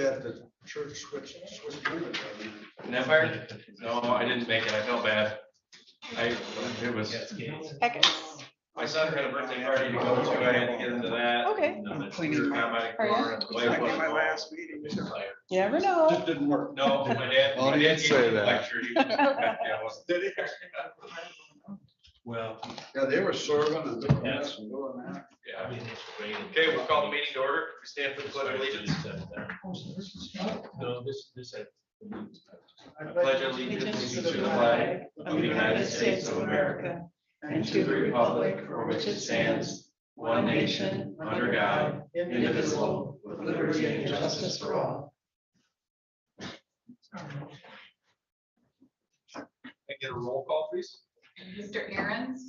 that the church switched units. In Empire? No, I didn't make it. I felt bad. It was, Okay. my son had a birthday party to go to. I had to get into that. Okay. I'm cleaning my, my last meeting. You never know. Just didn't work. No, my dad. Well, my he dad did gave say me the that. lecture. He was- yeah, it was- Did he? Well, Yeah, they were serving and doing this and doing that. Yeah. Okay, we'll call the meeting to order. We stand for the pledge of allegiance. No, this. I pledge allegiance to the flag of the United States of America and to the republic for which it stands, one nation, under God, indivisible, with liberty and justice for all. Can I get a roll call, please? Mr. Aaron's,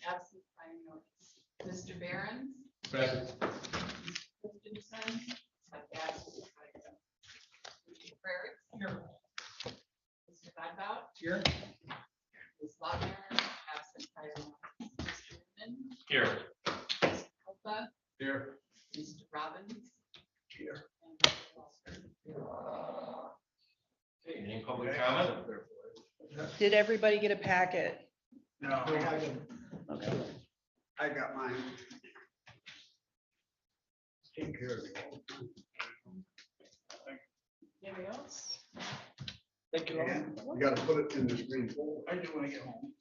absent by notice. Mr. Barron's, Present. Christensen, absent by notice. Mr. Frerichs. Here. Mr. Godbout. Here. Ms. Lautner, absent by notice. Mr. Newman, Here. Mr. Copa, Here. Mr. Robbins. Here. And Mr. Walter. Okay, any public comment? Did everybody get a packet? No, Okay. I got mine. Take care of it. Anybody else? Thank you. You gotta put it in the screen folder. I do when I get home.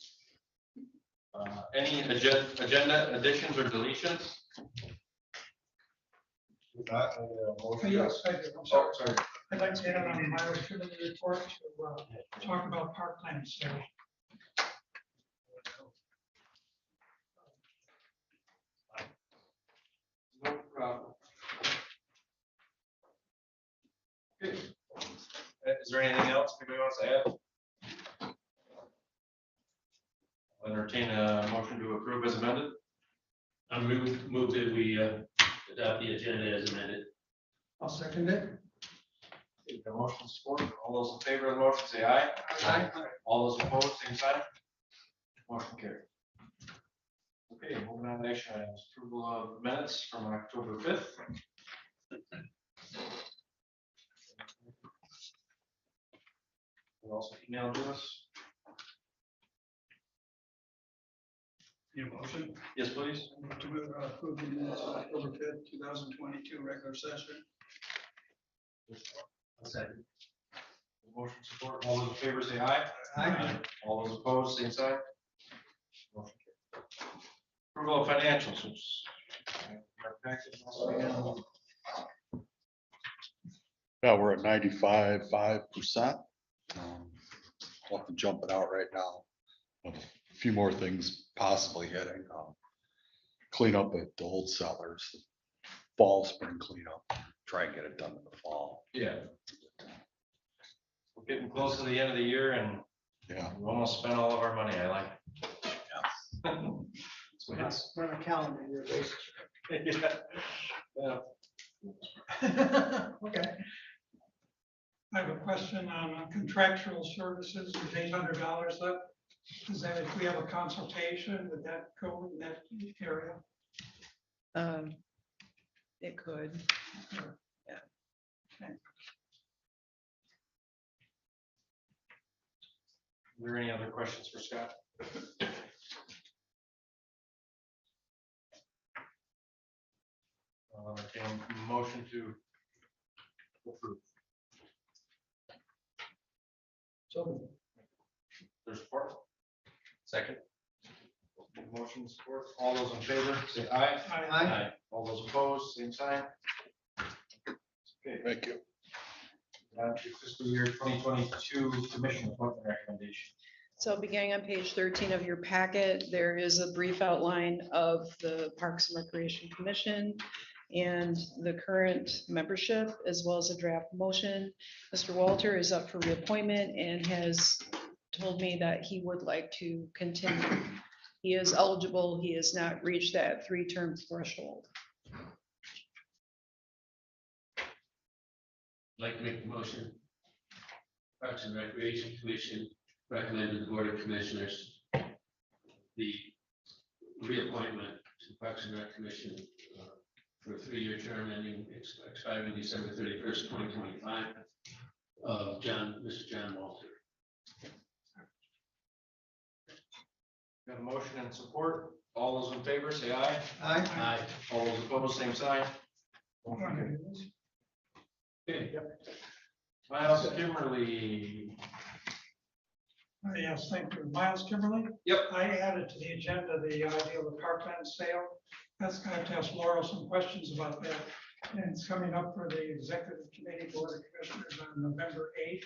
Any agenda additions or deletions? Yes, I do. I'm Oh, sorry. sorry. I'd like to add on my activity report to talk about parkland sale. No problem. Okay. Is there anything else anybody wants to add? I'll entertain a motion to approve as amended. I move that we adopt the agenda as amended. I'll second it. Okay, the motion support. All those in favor of the motion say aye. Aye. All those opposed, same sign. Motion carried. Okay, moving on to action items. Approval of minutes from October 5th. Also emailed to us. Your motion? Yes, please. To approve the minutes of October 5th, 2022 regular session. Second. Motion support. All those in favor say aye. Aye. All those opposed, same sign. Motion carried. Approval of financials. Which our package also began. Yeah, we're at 95.5%. Nothing jumping out right now. A few more things possibly hitting. Clean up at the old cellars, fall, spring cleanup. Try and get it done in the fall. Yeah. We're getting close to the end of the year and Yeah, we almost spent all of our money. I like it. It's- We're on a calendar year basis. Yeah. Okay. I have a question on contractual services, there's $800 left. Is that if we have a consultation, would that go in that area? It could. Are there any other questions for Scott? Motion to approve. So There's support. Second. Motion support. All those in favor, say aye. Aye. All those opposed, same sign. Okay, thank you. on to fiscal year 2022 commission appointment recommendation. So beginning on page 13 of your packet, there is a brief outline of the Parks and Recreation Commission and the current membership, as well as a draft motion. Mr. Walter is up for reappointment and has told me that he would like to continue. He is eligible. He has not reached that 3-term threshold. Like to make the motion. Parks and Recreation Commission recommended the Board of Commissioners the reappointment to Parks and Rec Commission for a 3-year term ending expiring December 31st, 2025. Mr. John Walter. Got a motion and support. All those in favor, say aye. Aye. All those opposed, same sign. Okay. Miles Kimberly. Yes, thank you. Miles Kimberly? Yep. I added to the agenda the idea of the parkland sale. That's going to have to ask Laurel some questions about that. And it's coming up for the executive committee board of commissioners on November 8th.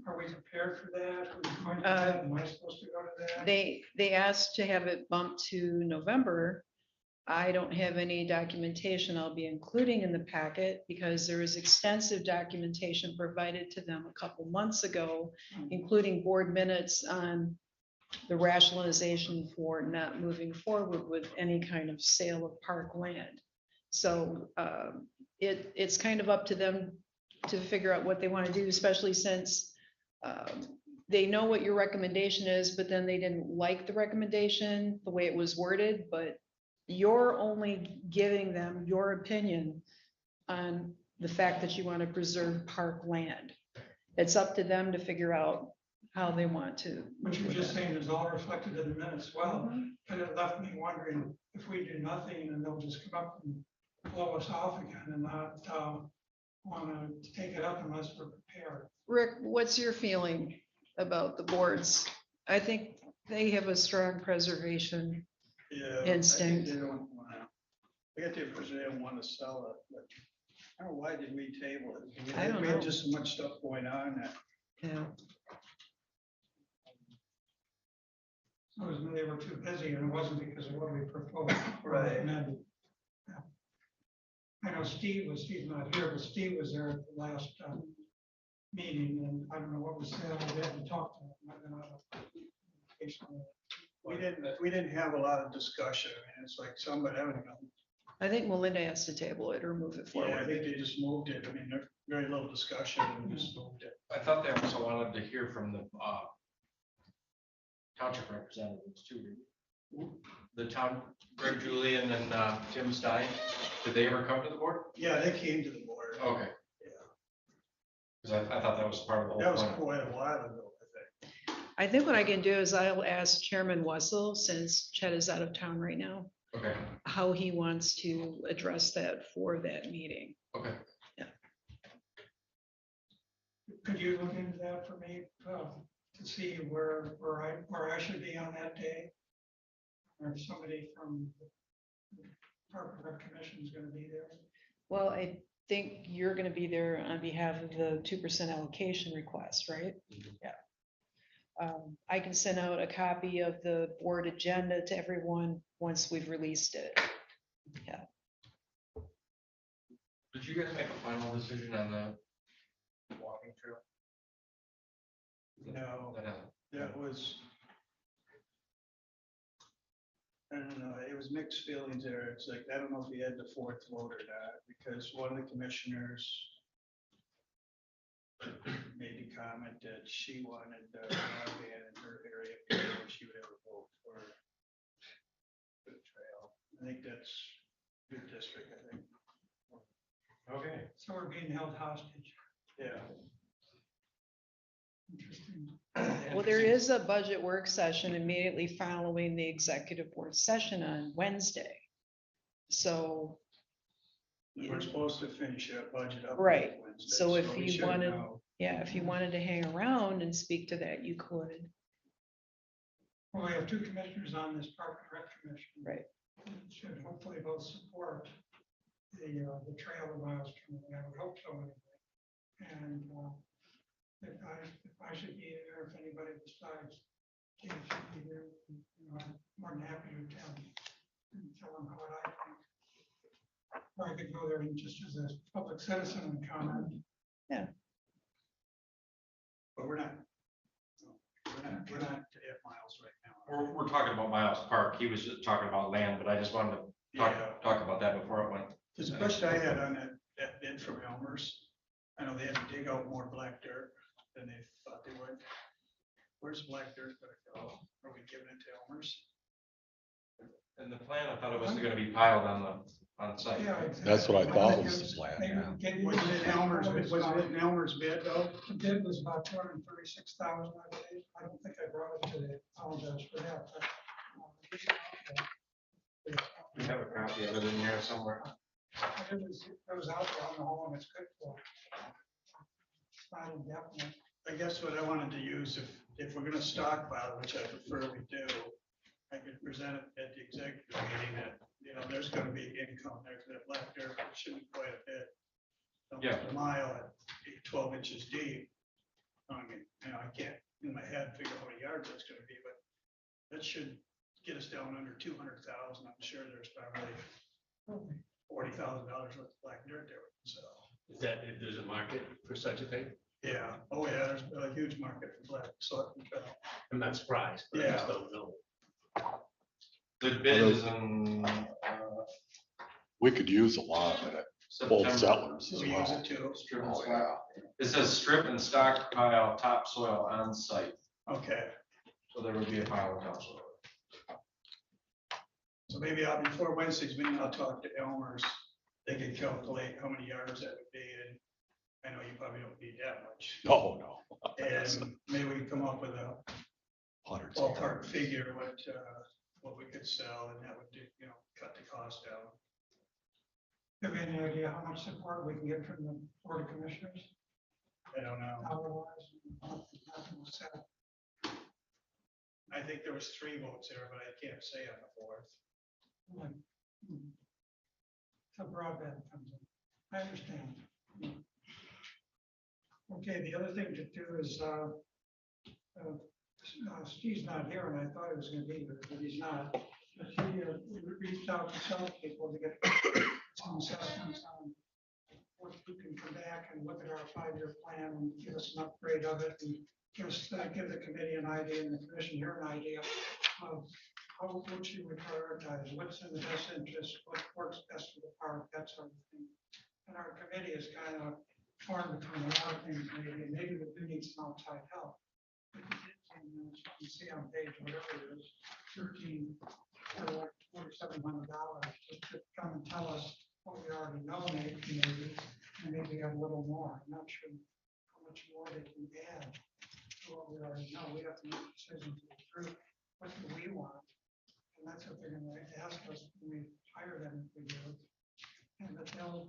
Are we prepared for that? Who's going to that? Am I supposed to go to that? They asked to have it bumped to November. I don't have any documentation I'll be including in the packet because there was extensive documentation provided to them a couple months ago, including board minutes on the rationalization for not moving forward with any kind of sale of park land. So it's kind of up to them to figure out what they want to do, especially since they know what your recommendation is, but then they didn't like the recommendation, the way it was worded, but you're only giving them your opinion on the fact that you want to preserve park land. It's up to them to figure out how they want to. What you're just saying is all reflected in the minutes. Well, but it left me wondering if we do nothing and they'll just come up and blow us off again and not want to take it up unless we're prepared. Rick, what's your feeling about the boards? I think they have a strong preservation Yeah. instinct. They don't wanna, I get the impression they don't want to sell it, but I don't know, why did we table it? I don't We had know. just so much stuff going on that. Yeah. So it was when they were too busy and it wasn't because of what we proposed. or Right. recommended. Yeah. I know Steve's not here, but Steve was there at the last meeting and I don't know what was said. We haven't talked to him. I've been out of vacation. We didn't have a lot of discussion. I mean, it's like somebody, I don't know. I think Melinda has to table it or move it Yeah, I forward. think they just moved it. I mean, there's very little discussion and just moved it. I thought they also wanted to hear from the township representatives too. didn't they? The town, Greg Julian and Tim Stein, did they ever come to the board? Yeah, they came to the board. Okay. Yeah. Because I thought that was part of the That whole was point. quite a while ago, I think. I think what I can do is I'll ask Chairman Wessel, since Chet is out of town right now, Okay, how he wants to address that for that meeting. okay. Could you look into that for me to see where I should be on that day? Or if somebody from the Park and Rec Commission is going to be there? Well, I think you're gonna be there on behalf of the 2% allocation request, right? Yeah. I can send out a copy of the board agenda to everyone once we've released it. Did you guys make a final decision on the walking trail? No, That hasn't- that was. I don't know, it was mixed feelings there. It's like, I don't know if he had the fourth vote or not, because one of the commissioners made the comment that she wanted broadband in her area, before she would ever vote for the trail. I think that's good district, I think. Okay. So we're being held hostage. Yeah. Interesting. Well, there is a budget work session immediately following the executive board session on Wednesday. So, We're supposed to finish our budget up. Right. Wednesday, So if we you should wanted- know. yeah, if you wanted to hang around and speak to that, you could. Well, we have two commissioners on this Park and Rec Commission. Right. Should hopefully both support the trail of miles coming. I would hope so anyway. And if I should be there, if anybody besides Dave should be there, you know, I'm more than happy to tell them what I think. Or I could go there and just as a public citizen and comment. But we're not. We're not at Miles right now. We're talking about Miles Park. He was just talking about land, but I just wanted to Yeah. talk about that before it went. Because the question I had on that bid from Elmer's, I know they had to dig out more black dirt than they thought they would. Where's black dirt gonna go? Are we giving it to Elmer's? And the plan, I thought it was gonna be piled on on site. Yeah, exactly. That's what I thought was his land, Maybe yeah. get- Was it in Elmer's, was it in Elmer's bid though? The bid was about 236,000, I believe. I don't think I brought it today. Apologize for that. But, We have a copy of it in here somewhere. it was out there on the whole, and it's good for. It's not indefinite. I guess what I wanted to use, if we're gonna stockpile, which I prefer we do, I could present it at the executive meeting that, there's gonna be income there, that black dirt should be quite a bit. Yeah. Almost a mile at 12 inches deep. I mean, I can't in my head figure out how many yards that's gonna be, but that should get us down under 200,000. I'm sure there's probably $40,000 worth of black dirt there, so. Is that, if there's a market for such a thing? Yeah, oh yeah, there's a huge market for black salt and gravel. I'm not surprised, but I just don't know. The bid is in We could use a lot of it, both September. settlers So as we use well. it too. Strip and Oh, stock. yeah. It says strip and stockpile topsoil on site, Okay, so there would be a pile of topsoil. so maybe before Wednesday's meeting, I'll talk to Elmer's. They can calculate how many yards that would be, and I know you probably don't need that much. No, no. And maybe we can come up with a Hundreds of ballpark yards. figure, what we could sell, and that would do, cut the cost down. Have any idea how much support we can get from the Board of Commissioners? I don't know. Otherwise, nothing was said. I think there was 3 votes there, but I can't say on the 4th. Like, so broadband comes in. I understand. Okay, the other thing to do is, Steve's not here, and I thought he was gonna be here, but he's not. But he reached out to some people to get some assessments on what we can come back and look at our 5-year plan and give us an upgrade of it and give the committee an idea and the commission here an idea of what should we prioritize, what's in the best interest, what works best for the park, that sort of thing. And our committee is kind of torn between a lot of things, maybe we do need some outside help. You see on page whatever it is, 13, or $4,700, just to come and tell us what we already know, maybe, and maybe add a little more. I'm not sure how much more they can add to what we already know. We have to make decisions to approve what do we want. And that's what they're gonna ask us when we hire them if we do. And that they'll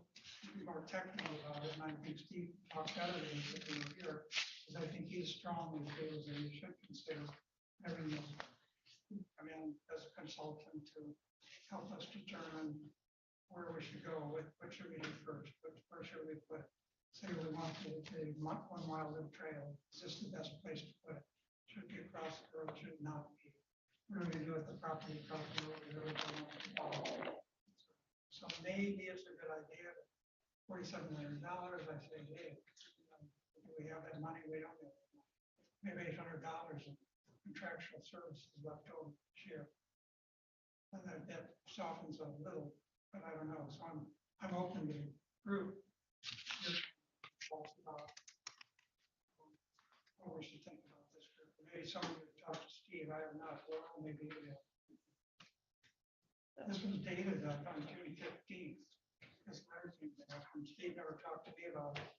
be more technical about it. And I think Steve talked better than he did here, because I think he strongly feels that we should consider having this, as a consultant to help us determine where we should go, what should we do first, where should we put, say we want to do 1 mile loop trail, is this the best place to put it? Should it be across the road, should it not be? What are we gonna do with the property across the road? We really don't know. So maybe it's a good idea, $4,700, I say, hey, do we have that money? We don't have that money. Maybe $800 in contractual services left over this year. And that softens a little, but I don't know, so I'm open to group. About what we should think about this group. Maybe someone would talk to Steve, I have not, well, maybe you will. This was dated on June 15th. This letter came back, and Steve never talked to me about it.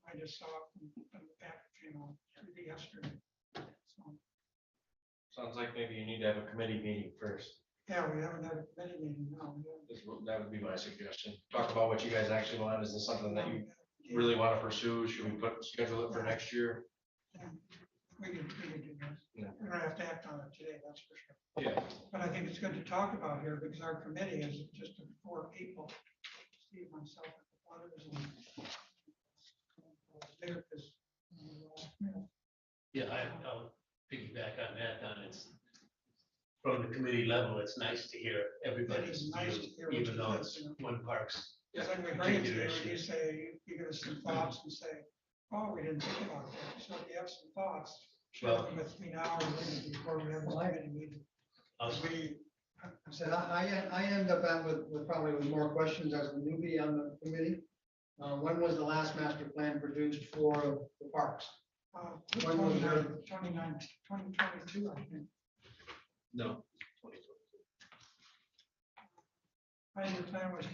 I just saw it from the back, yesterday. So, Sounds like maybe you need to have a committee meeting first. yeah, we haven't had a committee meeting, no. That would be my suggestion. Talk about what you guys actually want. Is this something that you really want to pursue? Should we schedule it for next year? Yeah, we can do that. Yeah. We're gonna have to act on it today, that's for sure. Yeah. But I think it's good to talk about here because our committee is just 4 people. Steve, myself, and the others. There is. Yeah, I'll piggyback on that, Don. It's from the committee level, it's nice to hear everybody's It is nice view, to hear what even you though think, it's you know. one park's. Because then we bring it to you particular and issue. you say, you give us some thoughts and say, oh, we didn't think about that. So if you have some thoughts, share Well- them with me now or later before we have this committee meeting. I'll- I said, I end up with probably with more questions as a newbie on the committee. When was the last master plan produced for the parks? When was there- 2022, I think. No. 5-year plan was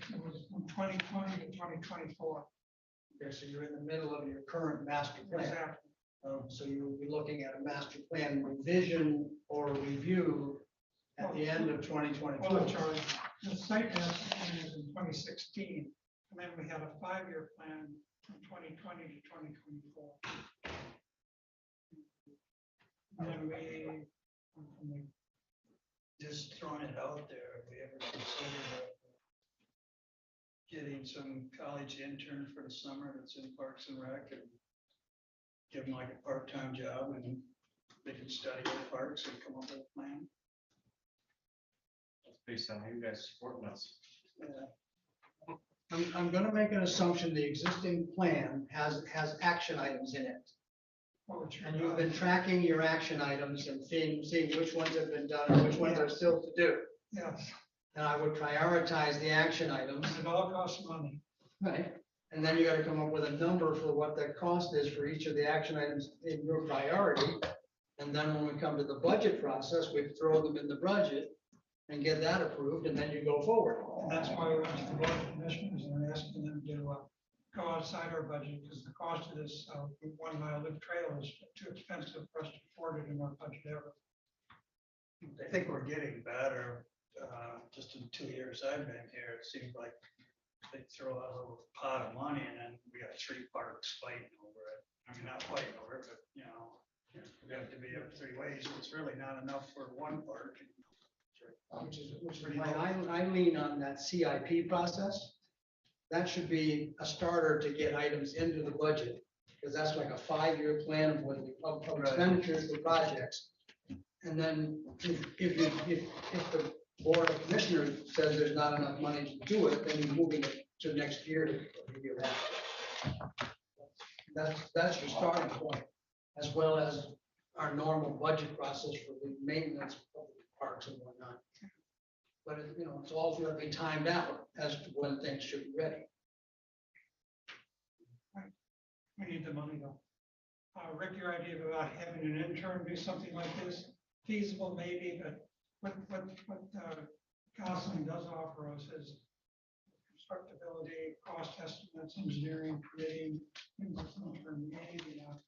from 2020 to 2024. Okay, so you're in the middle of your current master plan. Exactly. So you will be looking at a master plan revision or review at the end of twenty Well, twenty-four. Charlie, the site master plan is in 2016, and then we had a 5-year plan from 2020 to 2024. And then we Just throwing it out there, have we ever considered getting some college intern for the summer that's in Parks and Rec and give them like a part-time job and they can study the parks and come up with a plan? That's based on you guys supporting us. Yeah. I'm gonna make an assumption, the existing plan has action items in it. And you've been tracking your action items and seeing which ones have been done and which ones are still to do. Yes, And I would prioritize the action items. it all costs money. Right. And then you gotta come up with a number for what the cost is for each of the action items in your priority. And then when we come to the budget process, we throw them in the budget and get that approved, and then you go forward. And that's why we went to the board of commissioners and we're asking them to go outside our budget because the cost of this 1 mile loop trail is too expensive for us to afford it in our budget ever. I think we're getting better. Just in 2 years I've been here, it seems like they throw out a little pot of money and then we got 3 parks fighting over it. I mean, not fighting over it, but you know, we have to be up 3 ways. It's really not enough for 1 park. Which is why I lean on that CIP process. That should be a starter to get items into the budget, because that's like a 5-year plan of what of expenditures for projects. And then if the board of commissioners says there's not enough money to do it, then you're moving it to next year to the year after. That's your starting point, as well as our normal budget process for the maintenance of the parks and whatnot. But it's all going to be timed out as to when things should be ready. We need the money though. Rick, your idea about having an intern do something like this, feasible maybe, but what Gosling does offer us is constructability, cost estimates, engineering, permitting, things like intern maybe not.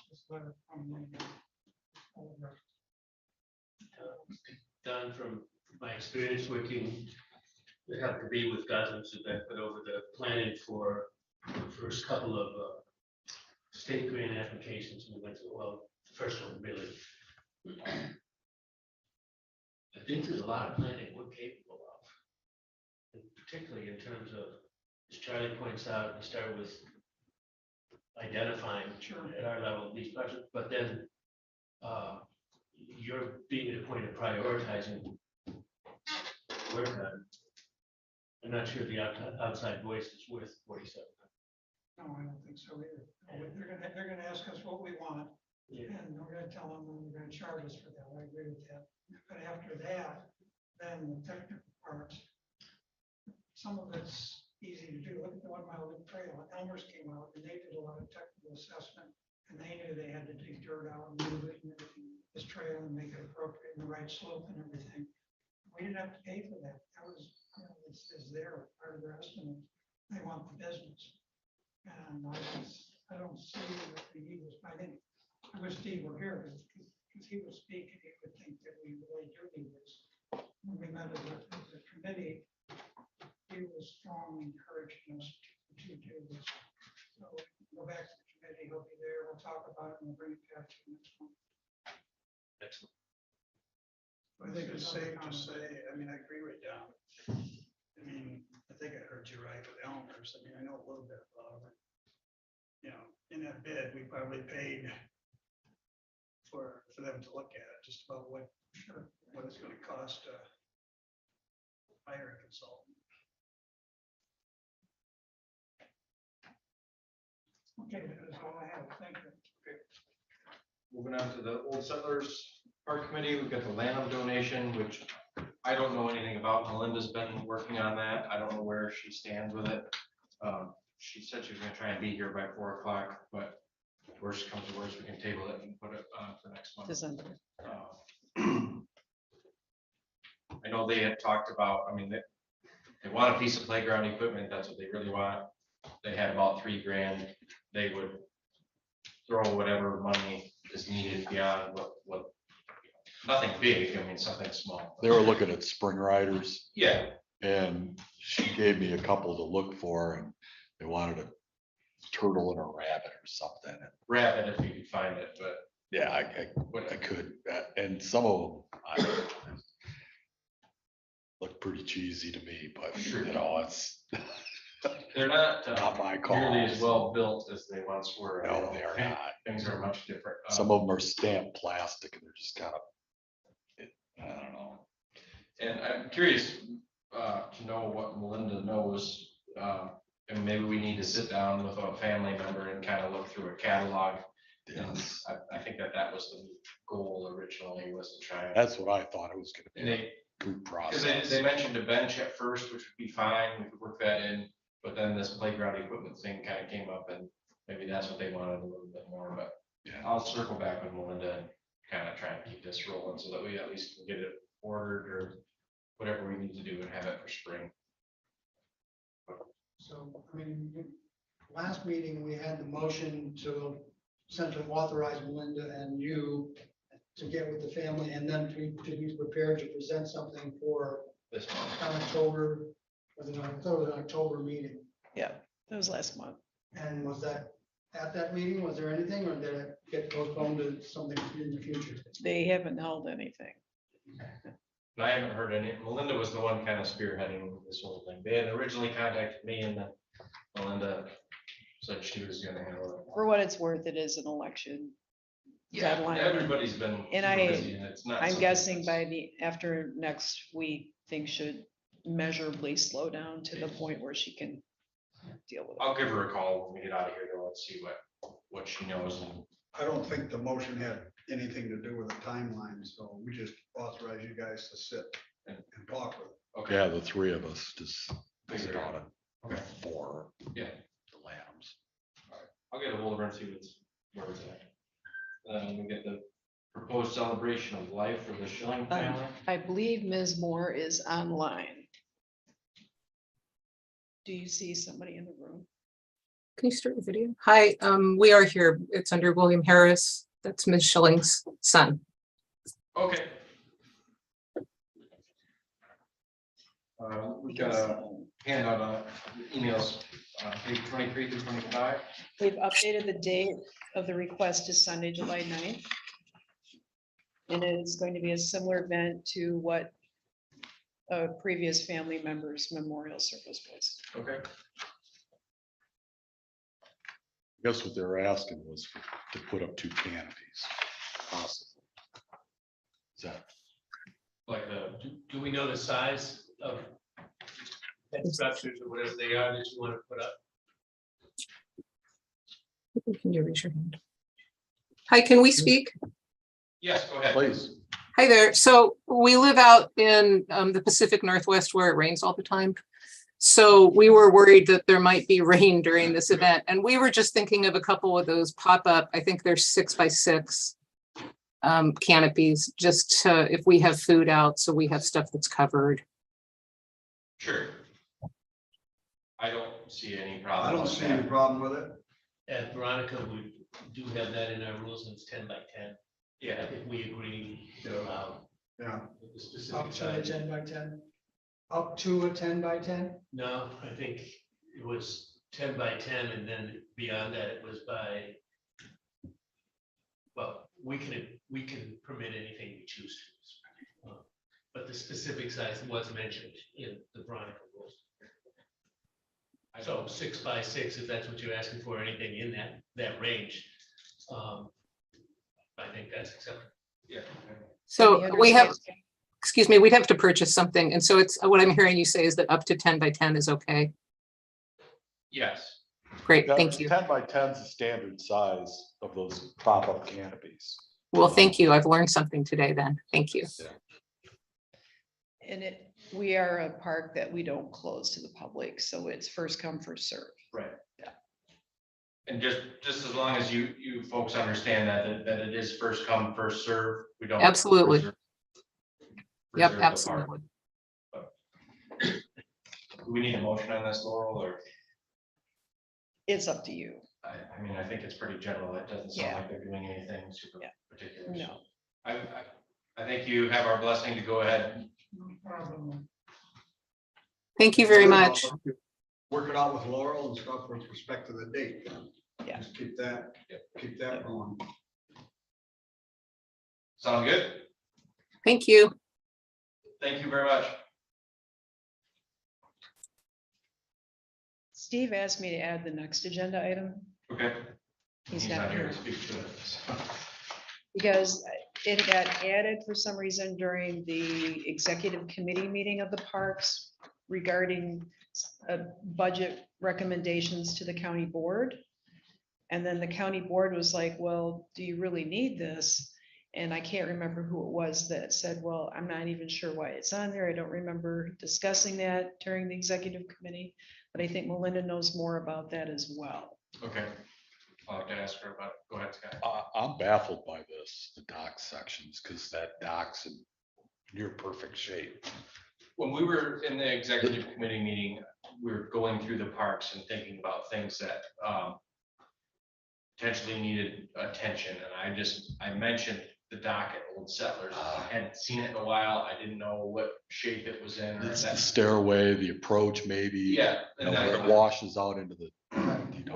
This letter from the Don, from my experience working, we have to be with Gosling's event, but over the planning for the first couple of state grant applications, we went to, well, the first one really. I think there's a lot of planning we're capable of. And particularly in terms of, as Charlie points out, we start with identifying at our level these budgets, but then you're being at a point of prioritizing work on. I'm not sure the outside voice is worth 47. No, I don't think so either. They're gonna ask us what we want, and we're gonna tell them, and we're gonna charge us for that. I agree with that. But after that, then the technical parts, some of it's easy to do. Look at the 1 mile loop trail. Elmer's came out and they did a lot of technical assessment, and they knew they had to dig dirt out and move it and everything, this trail, and make it appropriate and the right slope and everything. We didn't have to pay for that. That was, it's their part of their estimate. They want the business. And I don't see that the Eagles, I think, I wish Steve were here, because he would speak and he would think that we really do need this. When we met as a committee, he was strongly encouraging us to do this. So go back to the committee, he'll be there, we'll talk about it and we'll bring it back to you next month. Excellent. I think it's safe to say, I mean, I agree with Don. I mean, I think I heard you right with Elmer's. I mean, I know a little bit about it. You know, in that bid, we probably paid for them to look at it, just about what it's gonna cost to hire a consultant. Okay, that's all I have. Thank you. Moving on to the Old Settlers Park Committee, we've got the Leelanau donation, which I don't know anything about. Melinda's been working on that. I don't know where she stands with it. She said she was gonna try and be here by 4 o'clock, but worst comes to worst, we can table it and put it on for next month. December. I know they had talked about, I mean, they want a piece of playground equipment, that's what they really want. They had about $3,000, they would throw whatever money is needed beyond what, nothing big, I mean, something small. They were looking at spring riders Yeah, and she gave me a couple to look for and they wanted a turtle and a rabbit or something. And rabbit if you could find it, but yeah, I could, and some of them, look pretty cheesy to me, but Sure. you know, it's they're not not my call. nearly as well built as they once were. I No, know. they are not. Things are much different. Some of them are stamped plastic and they're just kind of, I don't know. And I'm curious to know what Melinda knows. And maybe we need to sit down with a family member and kind of look through a catalog. And Yes, I think that was the goal originally, was to try. that's what I thought it was And gonna be, they, a group because process. they mentioned a bench at first, which would be fine, we could work that in. But then this playground equipment thing kind of came up and maybe that's what they wanted a little bit more, but Yeah. I'll circle back with Melinda and kind of try and keep this rolling so that we at least can get it ordered or whatever we need to do and have it for spring. So, I mean, last meeting, we had the motion to essentially authorize Melinda and you to get with the family and then to be prepared to present something for This month. October, was it, I thought it was an October meeting. Yeah, that was last month. And was that, at that meeting, was there anything, or did it get postponed to something in the future? They haven't held anything. And I haven't heard any, Melinda was the one kind of spearheading this whole thing. They had originally contacted me and then Melinda said she was gonna handle it. For what it's worth, it is an election Yeah, deadline. everybody's been And super busy and it's not. I'm something guessing that's- by after next week, things should measurably slow down to the point where she can deal with it. I'll give her a call when we get out of here, though. Let's see what she knows and I don't think the motion had anything to do with the timeline, so we just authorize you guys to sit and talk with it. okay. Yeah, the three of us just visit Figure it on it. Okay. For Yeah. the lambs. I'll get a hold of her and see where it's at. We get the proposed celebration of life for the Schilling family. I believe Ms. Moore is online. Do you see somebody in the room? Can you start the video? Hi, we are here. It's under William Harris. That's Ms. Schilling's son. Okay. We've got a handout on emails, page 23 through 25. We've updated the date of the request to Sunday, July 9th. And it is going to be a similar event to what a previous family member's memorial service was. Okay. I guess what they were asking was to put up 2 canopies. Possibly. Is that, Like the, Do we know the size of that structures or whatever they are that you want to put up? Can you raise your hand? Hi, can we speak? yes, go ahead. please, Hi there. So we live out in the Pacific Northwest where it rains all the time. So we were worried that there might be rain during this event. And we were just thinking of a couple of those pop-up, I think they're 6x6 canopies, just to, if we have food out, so we have stuff that's covered. Sure. I don't see any I problem. don't with see that. any problem with it. At Veronica, we do have that in our rules, and it's 10 by 10. Yeah, If we agree to allow Yeah, the specific Up to a size. 10 by 10? Up to a 10 by 10? No, I think it was 10 by 10, and then beyond that, it was by, well, we can permit anything we choose to. But the specific size was mentioned in the Veronica rules. So 6 by 6, if that's what you're asking for, anything in that range. I think that's acceptable. yeah. So we have, excuse me, we'd have to purchase something. And so it's, what I'm hearing you say is that up to 10 by 10 is okay. Yes, Great, thank you. 10 by 10 is the standard size of those pop-up canopies. Well, thank you. I've learned something today then. Thank you. And we are a park that we don't close to the public, so it's first come, first serve. right. Yeah. And just as long as you folks understand that it is first come, first serve, we don't. Absolutely. reserve Yep, the park. absolutely. Do we need a motion on this, Laurel, or? It's up to you. I mean, I think it's pretty general. It doesn't sound Yeah. like they're doing anything super Yeah. particular. so No. I think you have our blessing to go ahead. No problem. Thank you very much. Work it out with Laurel and stuff with respect to the date. Yeah. Just keep that going. Sound good? Thank you. Thank you very much. Steve asked me to add the next agenda item. Okay. He's not here. to speak to it. Because it got added for some reason during the executive committee meeting of the parks regarding budget recommendations to the county board. And then the county board was like, well, do you really need this? And I can't remember who it was that said, well, I'm not even sure why it's on there. I don't remember discussing that during the executive committee, but I think Melinda knows more about that as well. Okay. I'll have to ask her about it. Go ahead, Scott. I'm baffled by this, the dock sections, because that dock's in near perfect shape. When we were in the executive committee meeting, we were going through the parks and thinking about things that potentially needed attention. And I mentioned the dock at Old Settlers. I hadn't seen it in a while. I didn't know what shape it was in. Or It's the that. stairway, the approach maybe. Yeah. You know, And where it washes out into the,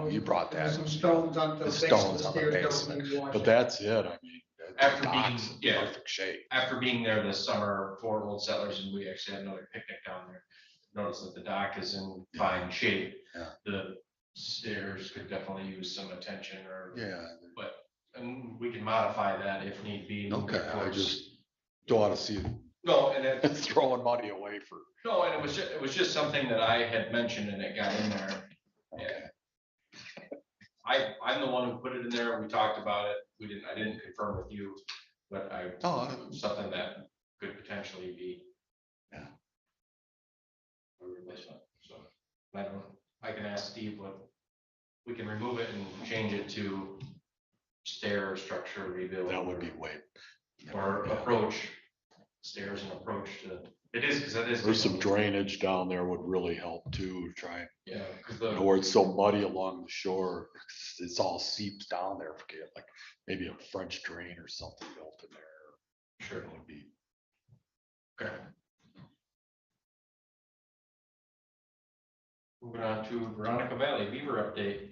you brought There's that. some stones on the The base of stones the on the stairs. don't basement, need washing. but that's it, I mean. the After dock's being- in yeah. Perfect shape. After being there this summer for Old Settlers, and we actually had another picnic down there, noticed that the dock is in fine shape. Yeah. The stairs could definitely use some attention or, Yeah, and we can modify that if need be. move okay, it I towards- just don't want to see No, and it, throwing money away for. no, and it was just something that I had mentioned and it got in there. Okay. I'm the one who put it in there. We talked about it. I didn't confirm with you, but something that could potentially be. Yeah. A replacement, so I don't know. I can ask Steve what, we can remove it and change it to stair structure rebuild. That would be way. Or yeah. approach, stairs and approach to, it is, because that is. There's some drainage down there would really help too, try and, Yeah, because you know, where it's so muddy along the shore, it's all seeps down there, forget, like maybe a French drain or something built in there. Sure. It would be. Okay. Moving on to Veronica Valley Beaver update.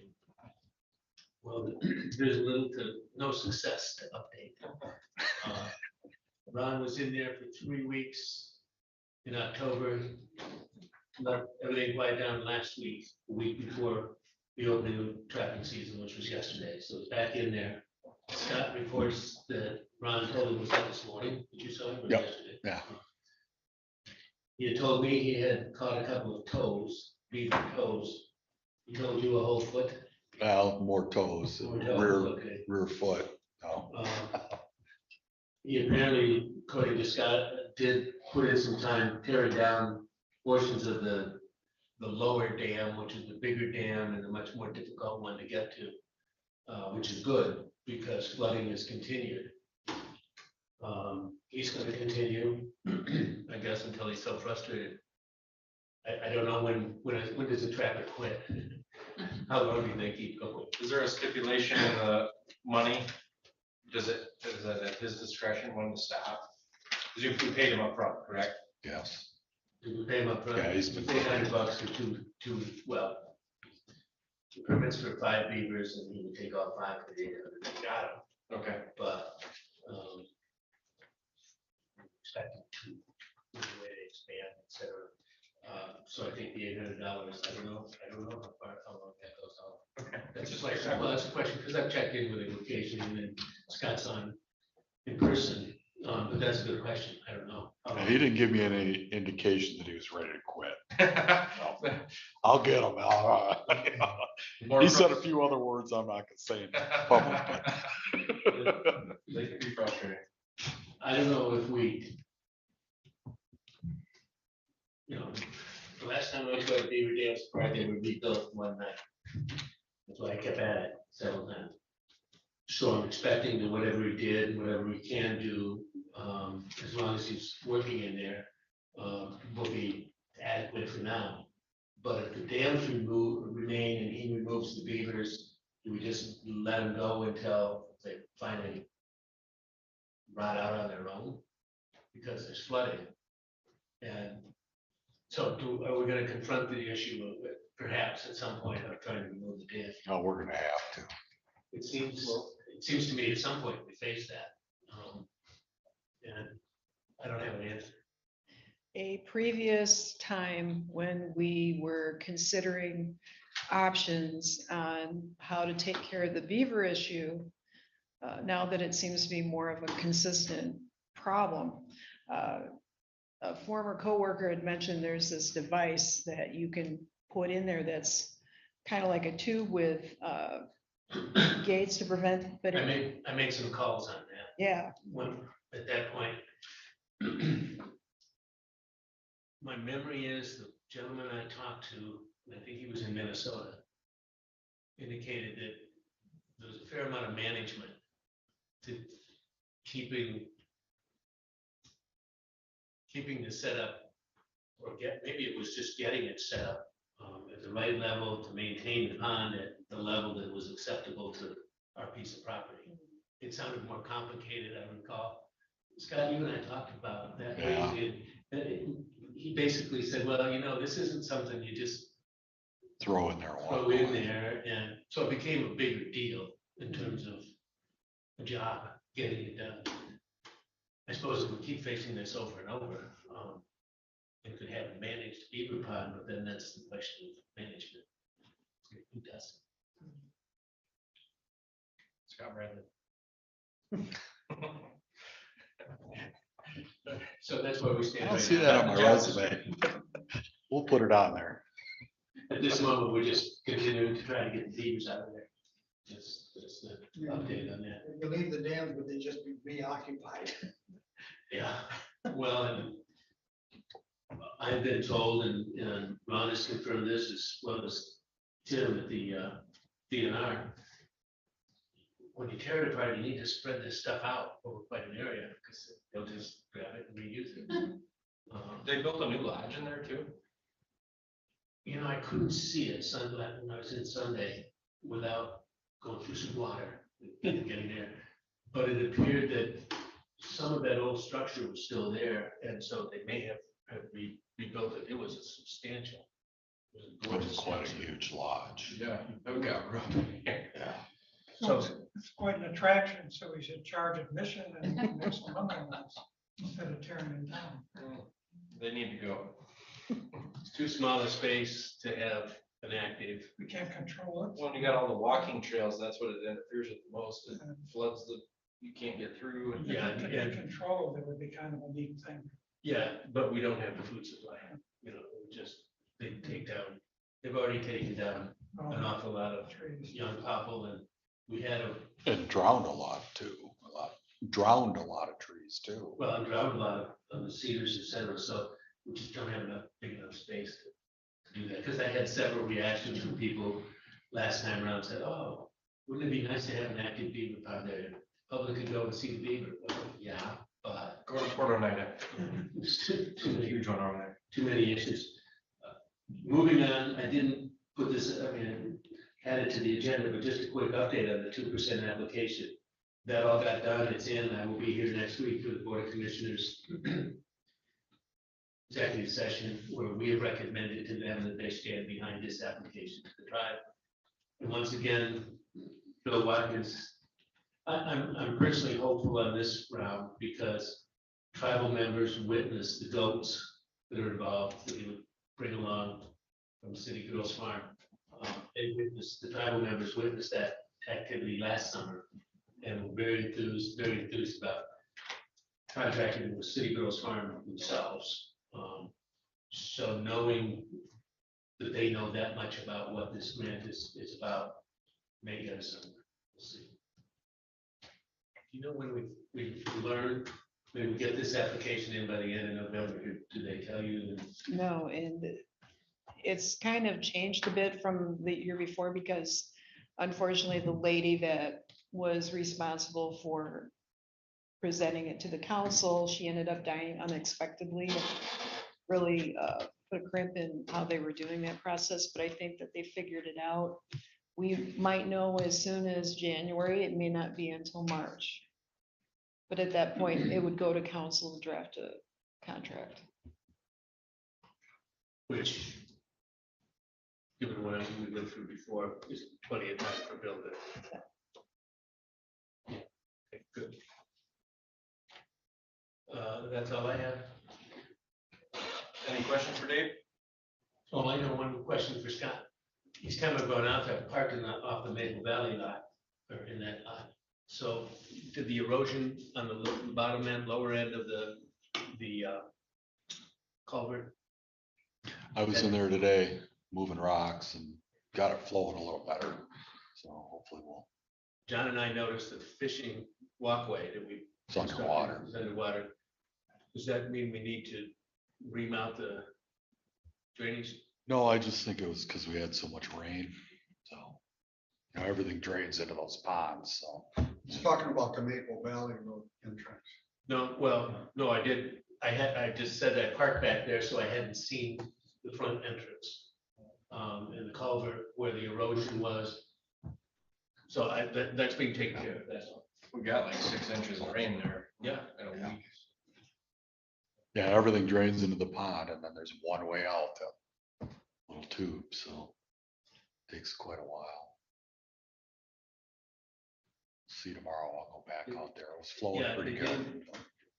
Well, there's little to no success to update. Ron was in there for 3 weeks in October. Let everything quiet down last week, the week before the opening of trapping season, which was yesterday. So it's back in there. Scott reports that Ron told him was that this morning. Did you saw him? Or Yep. yesterday? Yeah. He had told me he had caught a couple of toes, beaver toes. He told you a whole foot. Well, more toes, More toes, rear, okay. rear foot, no. He apparently, according to Scott, did put in some time tearing down portions of the lower dam, which is the bigger dam and a much more difficult one to get to, which is good because flooding has continued. He's gonna continue, I guess, until he's so frustrated. I don't know when does the trapper quit? How long do they keep going? Is there a stipulation in the money? Is it at his discretion when to stop? Because you paid him up front, correct? Yes, Did we pay him up front? Yeah, he's been- We paid $100 for two, well, permits for 5 beavers and he would take off 5 for the 800. We got him, Okay. but, expecting 2, the way they expand, et cetera. So I think the $800, I don't know how long that goes on. Okay. That's just like, well, that's a question, because I've checked in with him occasionally and then Scott's on in person, but that's a good question. I don't know. and he didn't give me any indication that he was ready to quit. I'll get him. More He said a from- few other words I'm not gonna say in public, but. They can be frustrating. I don't know if we. You know, the last time I went to a beaver dam, part they were rebuilt one night. That's why I kept at it several times. So I'm expecting that whatever he did, whatever we can do, as long as he's working in there, will be adequate for now. But if the dams remain and he removes the beavers, do we just let them go until they finally rot out on their own? Because there's flooding. And so are we gonna confront the issue of it, perhaps at some point of trying to remove the dam? No, we're gonna have to. It seems to me at some point we face that. And I don't have an answer. A previous time when we were considering options on how to take care of the beaver issue, now that it seems to be more of a consistent problem, a former coworker had mentioned there's this device that you can put in there that's kind of like a tube with gates to prevent, but I made some calls on that. yeah, When, at that point, my memory is the gentleman I talked to, I think he was in Minnesota, indicated that there was a fair amount of management to keeping the setup, or maybe it was just getting it set up at the right level to maintain the pond at the level that was acceptable to our piece of property. It sounded more complicated, I recall. Scott, you and I talked about that. Yeah. He basically said, well, you know, this isn't something you just Throw in there. throw in there. And so it became a bigger deal in terms of a job, getting it done. I suppose if we keep facing this over and over, it could have a managed beaver pond, but then that's the question of management. Who does it? Scott Bradley. So that's where we I stand. don't right see now. that on my resume. We'll put it on there. At this moment, we're just continuing to try to get the beavers out of there. That's the update on that. If you leave the dams, would they just be reoccupied? Yeah, well, and I've been told, and Ron has confirmed this as well as Tim at the DNR. When you tear it apart, you need to spread this stuff out over quite an area because they'll just grab it and reuse it. They built a new lodge in there too. You know, I couldn't see it Sunday, when I was in Sunday without going through some water and getting there. But it appeared that some of that old structure was still there, and so they may have rebuilt it. It was a substantial. It was a It was gorgeous quite a structure. huge lodge. Yeah, that got rough. Yeah. So it's quite an attraction, so we should charge admission and make some money on this instead of tearing it down. They need to go. It's too small a space to have an active. We can't control it. When you got all the walking trails, that's what it interferes with the most. It floods you can't get through. And Yeah, To yeah. get control of it would be kind of a neat thing. Yeah, but we don't have the food supply, you know, they've already taken down an awful lot of Trees. young popple, and we had And drowned a lot too. Drowned a lot of trees too. and drowned a lot of the cedars, et cetera, so we just don't have enough, big enough space to do that, because I had several reactions from people last time around, said, oh, wouldn't it be nice to have an active beaver pond there? Public could go and see the beaver. Well, yeah, but go to Port Oneida. there's too many Huge one over there. too many issues. Moving on, I didn't put this, I mean, add it to the agenda, but just a quick update on the 2% application. That all got done, it's in, I will be here next week for the Board of Commissioners executive session, where we have recommended to them that they stand behind this application to the tribe. And once again, Bill Watkins, I'm personally hopeful on this round because tribal members witnessed the goats that are involved, that he would bring along from City Girls Farm. The tribal members witnessed that activity last summer and were very enthused about contracting with City Girls Farm themselves. So knowing that they know that much about what this grant is about, may get us somewhere. We'll see. You know, when we learn, maybe we get this application in by the end of November, do they tell you? no, and it's kind of changed a bit from the year before because unfortunately, the lady that was responsible for presenting it to the council, she ended up dying unexpectedly. Really put a crimp in how they were doing that process, but I think that they figured it out. We might know as soon as January, it may not be until March. But at that point, it would go to council to draft a contract. Which, given what we went through before, is plenty of time for building. Yeah, okay, good. That's all I have. Any questions for Dave? Oh, I know one question for Scott. He's kind of going out there parking off the Maple Valley lot, or in that lot. So did the erosion on the bottom end, lower end of the culvert? I was in there today moving rocks and got it flowing a little better. So hopefully John and I noticed that the fishing walkway that we. it's underwater. Is underwater. Does that mean we need to remount the drainage? No, I just think it was because we had so much rain. So, you know, everything drains into those ponds, so. He's talking about the Maple Valley Road entrance. No, well, no, I did. I just said I parked back there, so I hadn't seen the front entrance. And the culvert where the erosion was. So that's being taken care of, that's all. We got like 6 inches of rain there Yeah. in a week. Yeah, everything drains into the pond and then there's one way out, that little tube, so takes quite a while. See tomorrow, I'll go back out there. It was flowing Yeah, pretty it good.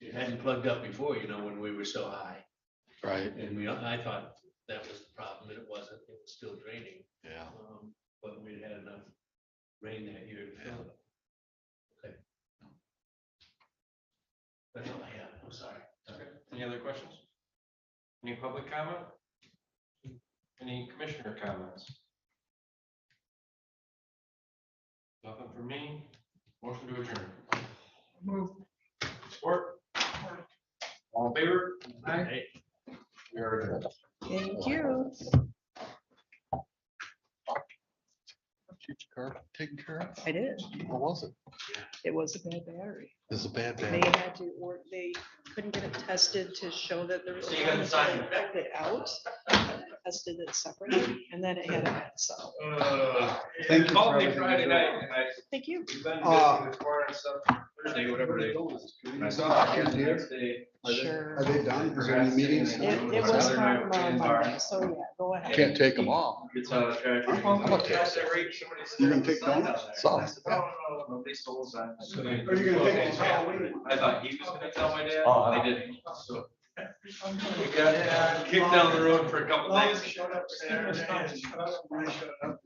did. It hadn't plugged up before, when we were so high. Right, And I thought that was the problem, and it wasn't. It was still draining. yeah. But we had enough rain that year to fill it. Okay. That's all I have. I'm sorry. Okay. Any other questions? Any public comment? Any commissioner comments? Nothing from me. Motion to adjourn. Move. Support. All in favor? Aye. We are adjourned. Thank you. Get your car taken care of? I did. What was it? It was a bad battery. It's a bad They day. had to, or they couldn't get it tested to show that there was. So you gotta sign it. Checked it out, tested it separately, and then it had a bad cell. Thank you Called for me everything Friday you do. night and Thank you. we've been Uh, busy with corn and stuff, Thursday, whatever day. And I saw Are it they- the next day. Sure. Are they done? Is there any meetings? It was from Monday, so yeah, go ahead. Can't take them off. Gets out of the trash. I'm gonna take You're gonna take donuts? Some. No, nobody stole sign. Are you gonna take them Halloween? I thought he was gonna tell my dad, Oh, I didn't, so. We got kicked down the road for a couple days. Shut up, Sarah. Shut up.